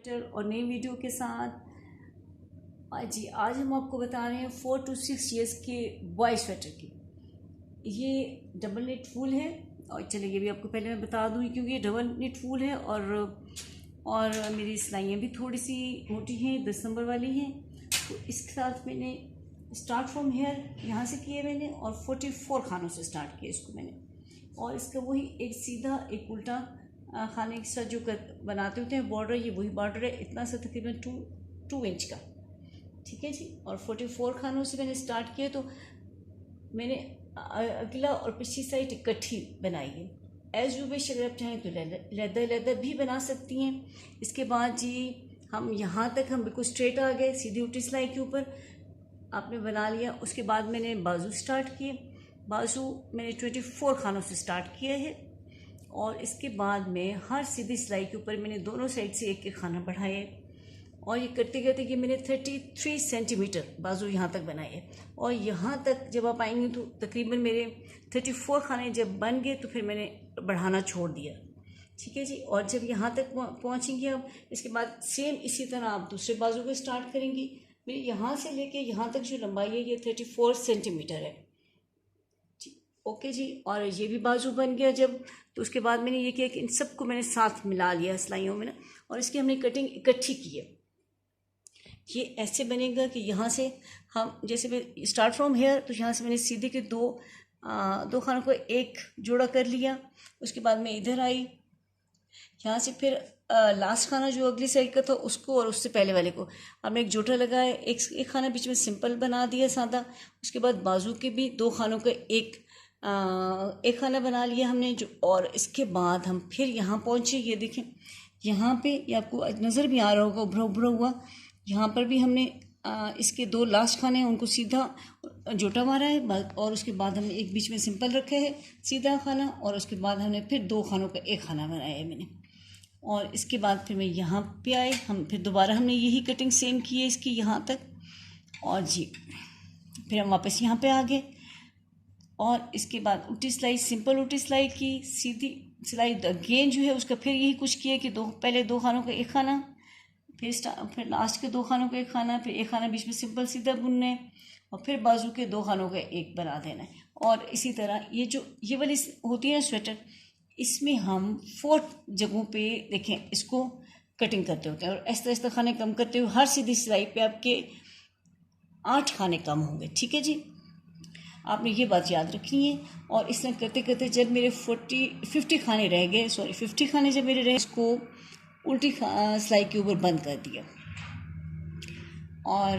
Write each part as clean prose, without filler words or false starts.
और नई वीडियो के साथ आज हम आपको बता रहे हैं 4 to 6 ईयर्स के बॉय स्वेटर की। ये डबल नेट फूल है और चलिए ये भी आपको पहले मैं बता दूँ क्योंकि ये डबल नेट फूल है और मेरी सिलाइयाँ भी थोड़ी सी मोटी हैं, 10 नंबर वाली हैं। तो इसके साथ मैंने स्टार्ट फ्रॉम हेयर यहाँ से किए मैंने और 44 खानों से स्टार्ट किया इसको मैंने। और इसका वही एक सीधा एक उल्टा खाने के साथ जो बनाते होते हैं बॉर्डर, ये वही बॉर्डर है, इतना सा तकरीबन 2 इंच का, ठीक है जी। और 44 खानों से मैंने स्टार्ट किया। तो मैंने अगला और पिछली साइड इकट्ठी बनाई है। एज यू विश, अगर आप चाहें तो लेदर भी बना सकती हैं। इसके बाद जी हम यहाँ तक हम बिल्कुल स्ट्रेट आ गए, सीधी उल्टी सिलाई के ऊपर आपने बना लिया। उसके बाद मैंने बाजू स्टार्ट किए। बाजू मैंने 24 खानों से स्टार्ट किया है और इसके बाद में हर सीधी सिलाई के ऊपर मैंने दोनों साइड से एक एक खाना बढ़ाए और ये करते करते कि मैंने 33 सेंटीमीटर बाजू यहाँ तक बनाए है। और यहाँ तक जब आप आएंगे तो तकरीबन मेरे 34 खाने जब बन गए तो फिर मैंने बढ़ाना छोड़ दिया, ठीक है जी। और जब यहाँ तक पहुँचेंगे अब, इसके बाद सेम इसी तरह आप दूसरे बाजू को स्टार्ट करेंगी। मेरी यहाँ से लेके यहाँ तक जो लंबाई है ये 34 सेंटीमीटर है, ओके जी। और ये भी बाजू बन गया जब, तो उसके बाद मैंने ये किया कि इन सबको मैंने साथ मिला लिया सिलाइयों में ना, और इसकी हमने कटिंग इकट्ठी की है। ये ऐसे बनेगा कि यहाँ से हम जैसे मैं स्टार्ट फ्रॉम हेयर, तो यहाँ से मैंने सीधे के दो खानों को एक जोड़ा कर लिया। उसके बाद मैं इधर आई, यहाँ से फिर लास्ट खाना जो अगली साइड का था उसको और उससे पहले वाले को हमने एक जोड़ा लगाया, एक खाना बीच में सिंपल बना दिया सादा। उसके बाद बाजू के भी 2 खानों का एक खाना बना लिया हमने जो। और इसके बाद हम फिर यहाँ पहुँचे, ये देखें यहाँ पे ये आपको नज़र भी आ रहा होगा उभरा उभरा हुआ। यहाँ पर भी हमने इसके 2 लास्ट खाने हैं उनको सीधा जोटा मारा है और उसके बाद हमने एक बीच में सिंपल रखा है सीधा खाना, और उसके बाद हमने फिर 2 खानों का एक खाना बनाया है मैंने। और इसके बाद फिर मैं यहाँ पे आए, हम फिर दोबारा हमने यही कटिंग सेम की है इसकी यहाँ तक। और जी फिर हम वापस यहाँ पे आ गए और इसके बाद उल्टी सिलाई, सिंपल उल्टी सिलाई की, सीधी सिलाई अगेन जो है उसका फिर यही कुछ किया कि पहले 2 खानों का एक खाना, फिर लास्ट के 2 खानों का एक खाना, फिर एक खाना बीच में सिंपल सीधा बुनना है और फिर बाजू के 2 खानों का एक बना देना है। और इसी तरह ये वाली होती है स्वेटर, इसमें हम 4 जगहों पे देखें इसको कटिंग करते होते हैं और ऐसा खाने कम करते हुए हर सीधी सिलाई पे आपके 8 खाने कम होंगे, ठीक है जी। आपने ये बात याद रखनी है। और इस तरह करते करते जब मेरे 50 खाने रह गए, 50 खाने जब मेरे रहे, इसको उल्टी सिलाई के ऊपर बंद कर दिया। और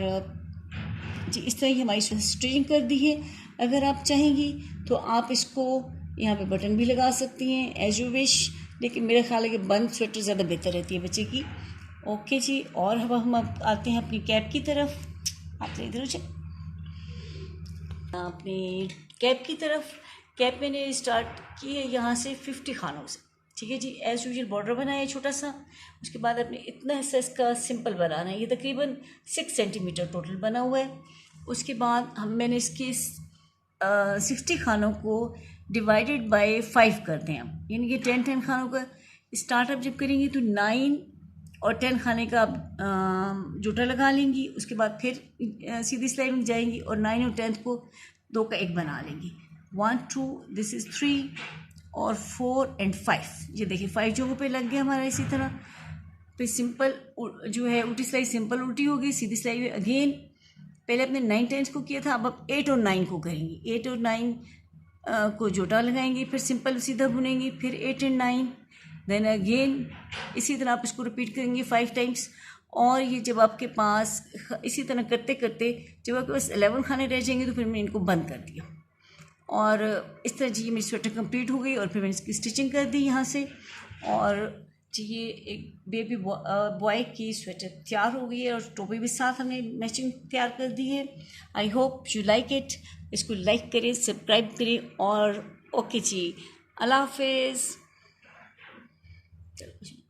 जी इस तरह ही हमारी स्टिचिंग कर दी है। अगर आप चाहेंगी तो आप इसको यहाँ पे बटन भी लगा सकती हैं एज यू विश, लेकिन मेरा ख्याल है कि बंद स्वेटर ज़्यादा बेहतर रहती है बच्चे की, ओके जी। और हम अब आते हैं अपनी कैप की तरफ। आप इधर हो जाए अपनी कैप की तरफ। कैप मैंने स्टार्ट की है यहाँ से 50 खानों से, ठीक है जी। एज यूजुअल बॉर्डर बनाया है छोटा सा। उसके बाद अपने इतना हिस्सा इसका सिंपल बनाना है, ये तकरीबन 6 सेंटीमीटर टोटल बना हुआ है। उसके बाद मैंने इसके 60 खानों को डिवाइडेड बाय 5 करते हैं, यानी कि 10 खानों का स्टार्टअप जब करेंगी तो 9 और 10 खाने का आप जोटा लगा लेंगी। उसके बाद फिर सीधी सिलाई में जाएंगी और 9 और 10 को 2 का एक बना लेंगी। 1 2 दिस इज़ 3 और 4 एंड 5। ये देखिए 5 जगहों पे लग गया हमारा। इसी तरह फिर सिंपल जो है उल्टी सिलाई सिंपल उल्टी होगी, सीधी सिलाई में अगेन पहले अपने 9 10 को किया था, अब 8 और 9 को करेंगी। 8 और 9 को जोटा लगाएंगी, फिर सिंपल सीधा बुनेंगी, फिर 8 एंड 9, देन अगेन इसी तरह आप इसको रिपीट करेंगे 5 टाइम्स। और ये जब आपके पास इसी तरह करते करते जब आपके पास 11 खाने रह जाएंगे तो फिर मैंने इनको बंद कर दिया। और इस तरह जी मेरी स्वेटर कंप्लीट हो गई और फिर मैंने इसकी स्टिचिंग कर दी यहाँ से। और जी ये एक बेबी बॉय की स्वेटर तैयार हो गई है और टोपी भी साथ हमने मैचिंग तैयार कर दी है। I hope you like it. इसको लाइक करें, सब्सक्राइब करें और ओके जी, अल्लाह हाफिज़। चलो